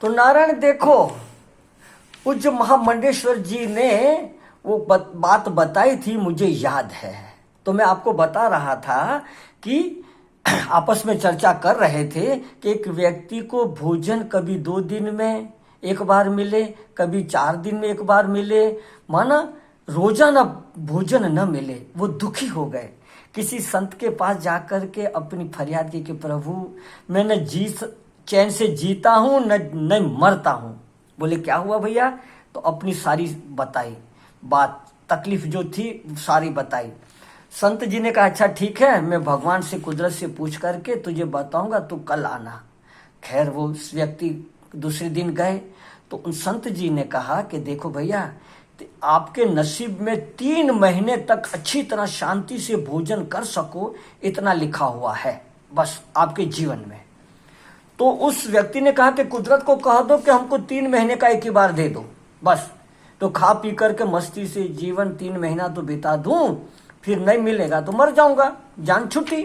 तो नारायण देखो, पूज्य महामंडेश्वर जी ने वो बात बताई थी, मुझे याद है। तो मैं आपको बता रहा था कि आपस में चर्चा कर रहे थे कि एक व्यक्ति को भोजन कभी 2 दिन में एक बार मिले, कभी 4 दिन में एक बार मिले, माना रोजाना भोजन न मिले। वो दुखी हो गए, किसी संत के पास जाकर के अपनी फरियाद की कि प्रभु मैं न चैन से जीता हूं न मरता हूं। बोले क्या हुआ भैया? तो अपनी सारी बताई बात, तकलीफ जो थी सारी बताई। संत जी ने कहा अच्छा ठीक है, मैं भगवान से कुदरत से पूछ करके तुझे बताऊंगा, तू कल आना। खैर वो व्यक्ति दूसरे दिन गए तो उन संत जी ने कहा कि देखो भैया, आपके नसीब में 3 महीने तक अच्छी तरह शांति से भोजन कर सको इतना लिखा हुआ है बस आपके जीवन में। तो उस व्यक्ति ने कहा कि कुदरत को कह दो कि हमको 3 महीने का एक ही बार दे दो बस, तो खा पी करके मस्ती से जीवन 3 महीना तो बिता दूं, फिर नहीं मिलेगा तो मर जाऊंगा, जान छुट्टी।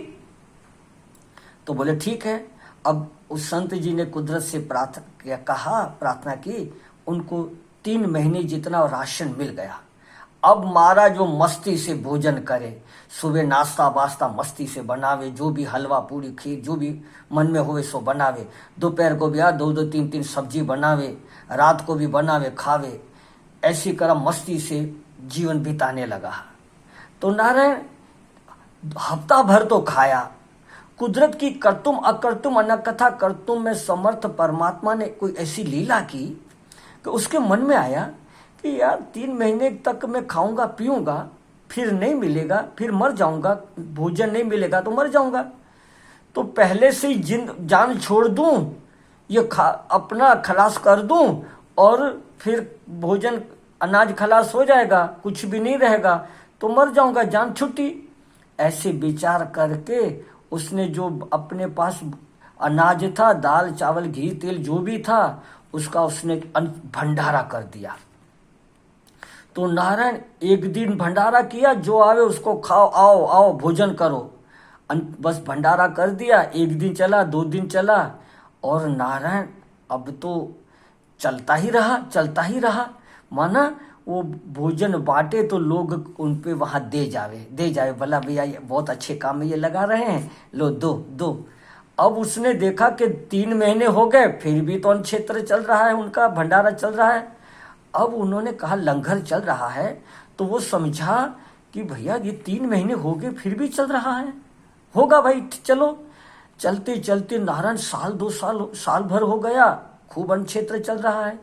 तो बोले ठीक है। अब उस संत जी ने कुदरत से प्रार्थना की, उनको 3 महीने जितना राशन मिल गया। अब महाराज जो मस्ती से भोजन करे, सुबह नाश्ता वास्ता मस्ती से बनावे, जो भी हलवा पूरी खीर जो भी मन में होवे सो बनावे, दोपहर को भी 2-2 3-3 सब्जी बनावे, रात को भी बनावे खावे, ऐसी तरह मस्ती से जीवन बिताने लगा। तो नारायण हफ्ता भर तो खाया। कुदरत की कर्तुम अकर्तुम अनकथा कर्तुम में समर्थ परमात्मा ने कोई ऐसी लीला की कि उसके मन में आया कि यार 3 महीने तक मैं खाऊंगा पीऊंगा, फिर नहीं मिलेगा, फिर मर जाऊंगा, भोजन नहीं मिलेगा तो मर जाऊंगा। तो पहले से ही जान छोड़ दूं, ये अपना खलास कर दूं और फिर भोजन अनाज खलास हो जाएगा, कुछ भी नहीं रहेगा तो मर जाऊंगा, जान छुट्टी। ऐसे विचार करके उसने जो अपने पास अनाज था, दाल चावल घी तेल जो भी था, उसका उसने भंडारा कर दिया। तो नारायण एक दिन भंडारा किया, जो आवे उसको खाओ, आओ आओ भोजन करो, बस भंडारा कर दिया। 1 दिन चला, 2 दिन चला, और नारायण अब तो चलता ही रहा। माना वो भोजन बांटे तो लोग उन पे वहां दे जावे, बोला भैया ये बहुत अच्छे काम में ये लगा रहे हैं, लो दो। अब उसने देखा कि 3 महीने हो गए, फिर भी तो क्षेत्र चल रहा है, उनका भंडारा चल रहा है। अब उन्होंने कहा लंगर चल रहा है, तो वो समझा कि भैया ये 3 महीने हो गए फिर भी चल रहा है, होगा भाई चलो। चलते चलते नारायण साल भर हो गया, खूब अन्न क्षेत्र चल रहा है।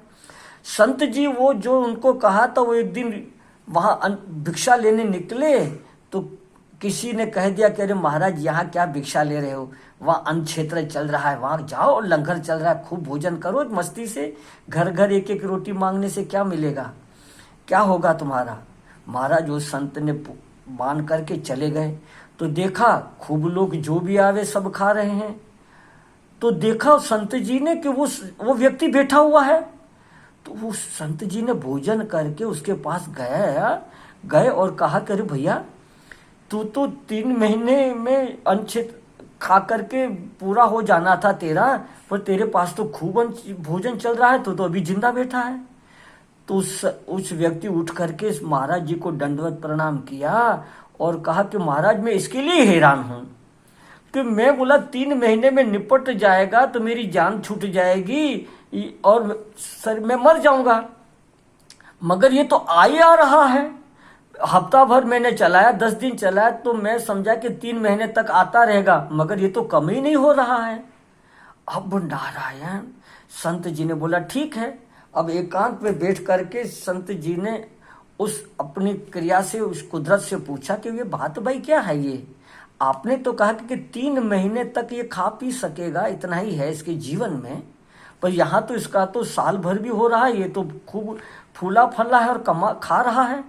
संत जी वो जो उनको कहा था, वो एक दिन वहां भिक्षा लेने निकले तो किसी ने कह दिया कि अरे महाराज यहाँ क्या भिक्षा ले रहे हो, वहाँ अन्न क्षेत्र चल रहा है, वहां जाओ, लंगर चल रहा है, खूब भोजन करो मस्ती से, घर घर एक एक रोटी मांगने से क्या मिलेगा, क्या होगा तुम्हारा। महाराज वो संत ने मान करके चले गए तो देखा खूब लोग जो भी आवे सब खा रहे हैं। तो देखा संत जी ने कि वो व्यक्ति बैठा हुआ है, तो वो संत जी ने भोजन करके उसके पास गए और कहा कि अरे भैया तू तो 3 महीने में अन्न खा करके पूरा हो जाना था तेरा, पर तेरे पास तो खूब भोजन चल रहा है, तो अभी जिंदा बैठा है। तो उस व्यक्ति उठ करके महाराज जी को दंडवत प्रणाम किया और कहा कि महाराज मैं इसके लिए हैरान हूं कि मैं बोला 3 महीने में निपट जाएगा तो मेरी जान छूट जाएगी और सर मैं मर जाऊंगा, मगर ये तो आ रहा है। हफ्ता भर मैंने चलाया, 10 दिन चलाया, तो मैं समझा कि 3 महीने तक आता रहेगा, मगर ये तो कम ही नहीं हो रहा है। अब नारायण संत जी ने बोला ठीक है। अब एकांत में बैठ करके संत जी ने उस अपनी क्रिया से उस कुदरत से पूछा कि ये बात भाई क्या है, ये आपने तो कहा कि 3 महीने तक ये खा पी सकेगा, इतना ही है इसके जीवन में, पर यहाँ तो इसका तो साल भर भी हो रहा है, ये तो खूब फूला फला है और खा रहा है।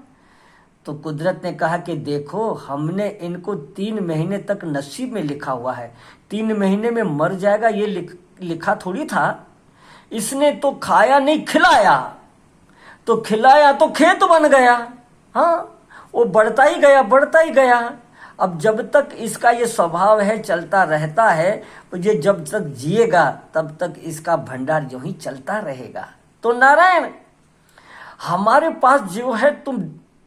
तो कुदरत ने कहा कि देखो हमने इनको 3 महीने तक नसीब में लिखा हुआ है, 3 महीने में मर जाएगा ये लिखा थोड़ी था। इसने तो खाया नहीं, खिलाया, तो खिलाया तो खेत बन गया। हाँ, वो बढ़ता ही गया। अब जब तक इसका ये स्वभाव है, चलता रहता है, तो ये जब तक जिएगा तब तक इसका भंडार यूं ही चलता रहेगा। तो नारायण, हमारे पास जो है तुम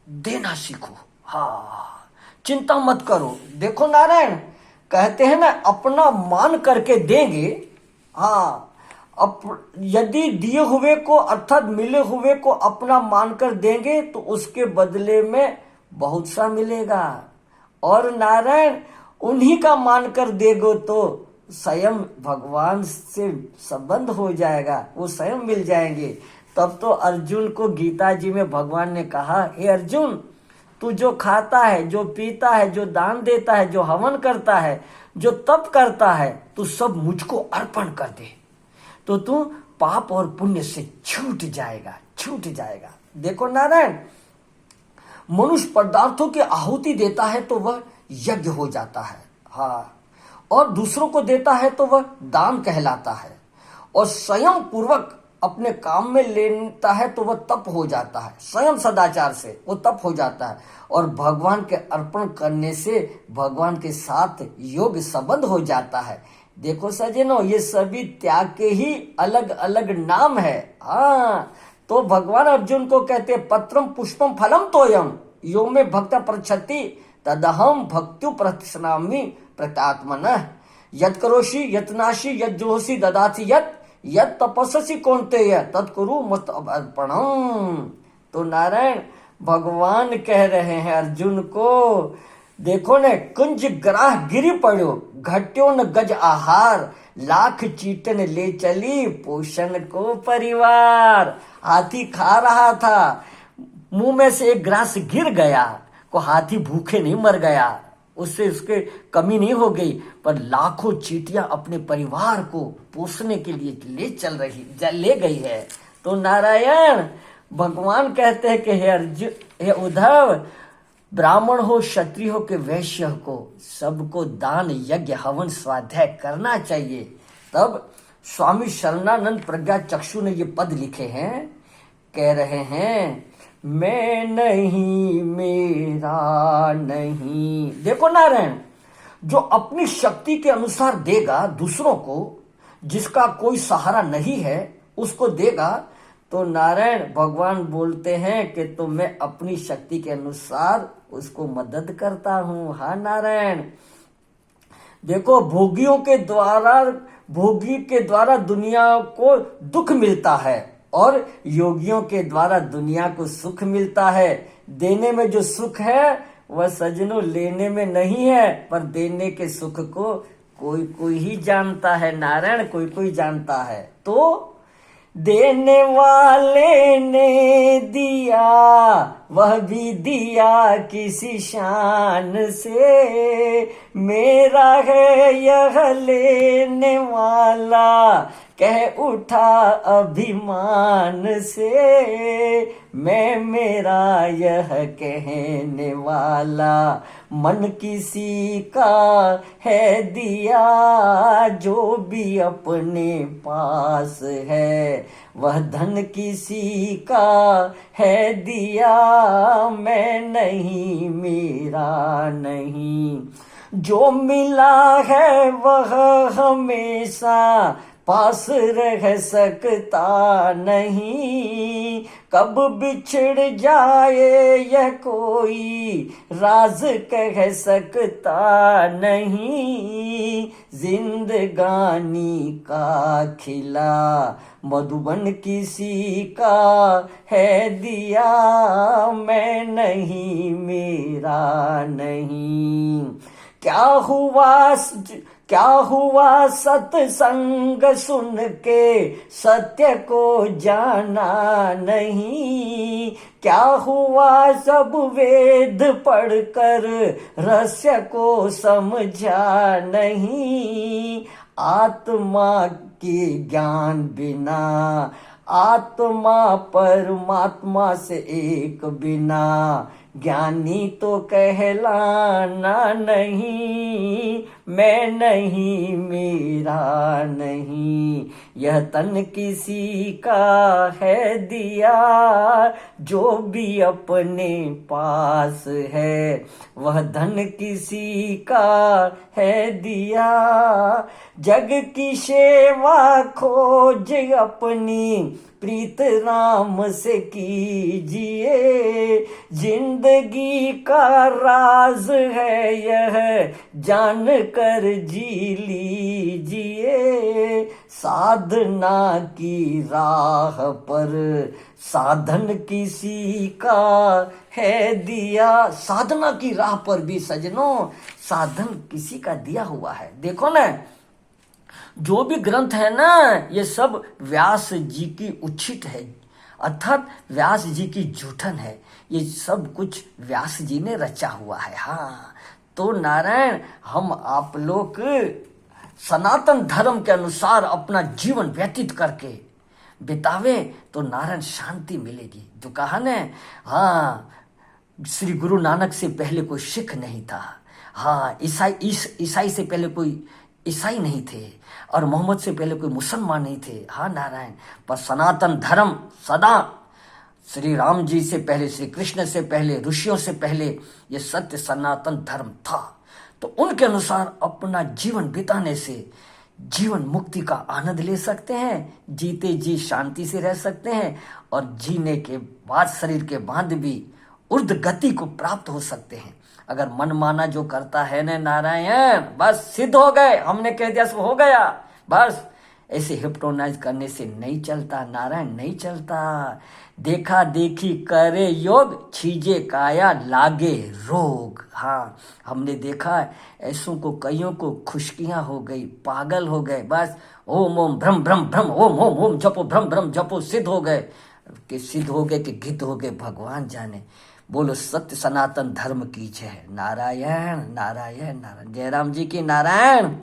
देना सीखो। हाँ, चिंता मत करो। देखो नारायण, कहते हैं ना, अपना मान करके देंगे। हाँ, अब यदि दिए हुए को अर्थात मिले हुए को अपना मानकर देंगे तो उसके बदले में बहुत सा मिलेगा। और नारायण, उन्हीं का मानकर देगो तो स्वयं भगवान से संबंध हो जाएगा, वो स्वयं मिल जाएंगे। तब तो अर्जुन को गीता जी में भगवान ने कहा, हे अर्जुन, तू जो खाता है, जो पीता है, जो दान देता है, जो हवन करता है, जो तप करता है, तू सब मुझको अर्पण कर दे, तो तू पाप और पुण्य से छूट जाएगा, छूट जाएगा। देखो नारायण, मनुष्य पदार्थों की आहुति देता है तो वह यज्ञ हो जाता है। हाँ, और दूसरों को देता है तो वह दान कहलाता है। और स्वयं पूर्वक अपने काम में लेता है तो वह तप हो जाता है। स्वयं सदाचार से वो तप हो जाता है। और भगवान के अर्पण करने से भगवान के साथ योग संबंध हो जाता है। देखो सज्जनों, ये सभी त्याग के ही अलग अलग नाम है। हाँ, तो भगवान अर्जुन को कहते, पत्रम पुष्पम फलम तोयम यो में भक्त प्रच्छति तदहम भक्त्यु प्रतिस्नामी प्रत्यात्मनः यत् करोषि यत्नाशि यत् जोहसि ददाति यत् तपस्सि कौन्तेय तत्कुरु मत अर्पणम। तो नारायण, भगवान कह रहे हैं अर्जुन को, देखो ने, कुंज ग्राह गिरी पड़ो, घट्यो न गज आहार, लाख चीटन ले चली पोषण को परिवार। हाथी खा रहा था, मुंह में से एक ग्रास गिर गया, को हाथी भूखे नहीं मर गया, उससे उसके कमी नहीं हो गई, पर लाखों चींटियां अपने परिवार को पोषने के लिए ले गई है। तो नारायण, भगवान कहते हैं कि हे अर्जुन, हे उद्धव, ब्राह्मण हो, क्षत्रिय हो कि वैश्य को, सबको दान यज्ञ हवन स्वाध्याय करना चाहिए। तब स्वामी शरणानंद प्रज्ञा चक्षु ने ये पद लिखे हैं, कह रहे हैं, मैं नहीं मेरा नहीं। देखो नारायण, जो अपनी शक्ति के अनुसार देगा दूसरों को, जिसका कोई सहारा नहीं है उसको देगा, तो नारायण भगवान बोलते हैं कि तो मैं अपनी शक्ति के अनुसार उसको मदद करता हूं। हाँ नारायण, देखो, भोगी के द्वारा दुनिया को दुख मिलता है और योगियों के द्वारा दुनिया को सुख मिलता है। देने में जो सुख है वह सज्जनों लेने में नहीं है, पर देने के सुख को कोई कोई ही जानता है नारायण, कोई कोई जानता है। तो देने वाले ने दिया, वह भी दिया किसी शान से, मेरा है यह लेने वाला, कह उठा अभिमान से, मैं मेरा यह कहने वाला, मन किसी का है दिया, जो भी अपने पास है, वह धन किसी का है दिया, मैं नहीं मेरा नहीं। जो मिला है वह हमेशा पास रह सकता नहीं, कब बिछड़ जाए यह कोई राज कह सकता नहीं, जिंदगानी का खिला मधुबन किसी का है दिया, मैं नहीं मेरा नहीं। क्या हुआ सत्संग सुन के सत्य को जाना नहीं, क्या हुआ सब वेद पढ़कर रहस्य को समझा नहीं, आत्मा के ज्ञान बिना, आत्मा परमात्मा से एक बिना, ज्ञानी तो कहलाना नहीं, मैं नहीं मेरा नहीं, यह तन किसी का है दिया, जो भी अपने पास है, वह धन किसी का है दिया, जग की सेवा खोज अपनी, प्रीत राम से कीजिए, जिंदगी का राज है यह, जान कर जी लीजिए, साधना की राह पर साधन किसी का है दिया। साधना की राह पर भी सजनों साधन किसी का दिया हुआ है। देखो ना, जो भी ग्रंथ है ना, ये सब व्यास जी की उच्छित है, अर्थात व्यास जी की जूठन है। ये सब कुछ व्यास जी ने रचा हुआ है। हाँ, तो नारायण हम आप लोग सनातन धर्म के अनुसार अपना जीवन व्यतीत करके बितावे तो नारायण शांति मिलेगी। जो कहा ने, हाँ, श्री गुरु नानक से पहले कोई सिख नहीं था, हाँ, ईसाई से पहले कोई ईसाई नहीं थे, और मोहम्मद से पहले कोई मुसलमान नहीं थे। हाँ नारायण, पर सनातन धर्म सदा श्री राम जी से पहले, श्री कृष्ण से पहले, ऋषियों से पहले ये सत्य सनातन धर्म था। तो उनके अनुसार अपना जीवन बिताने से जीवन मुक्ति का आनंद ले सकते हैं, जीते जी शांति से रह सकते हैं, और जीने के बाद शरीर के बाद भी ऊर्ध्व गति को प्राप्त हो सकते हैं। अगर मन माना जो करता है न नारायण, बस सिद्ध हो गए, हमने कह दिया सो हो गया, बस। ऐसे हिप्नोटाइज करने से नहीं चलता नारायण, नहीं चलता। देखा देखी करे योग, छीजे काया लागे रोग। हाँ, हमने देखा ऐसों को, कईयों को खुशकियां हो गई, पागल हो गए, बस ओम ओम भ्रम भ्रम भ्रम, ओम ओम ओम जपो, भ्रम भ्रम जपो, सिद्ध हो गए। कि सिद्ध हो गए कि गिद्ध हो गए, भगवान जाने। बोलो सत्य सनातन धर्म की जय। नारायण नारायण नारायण। जयराम जी की नारायण।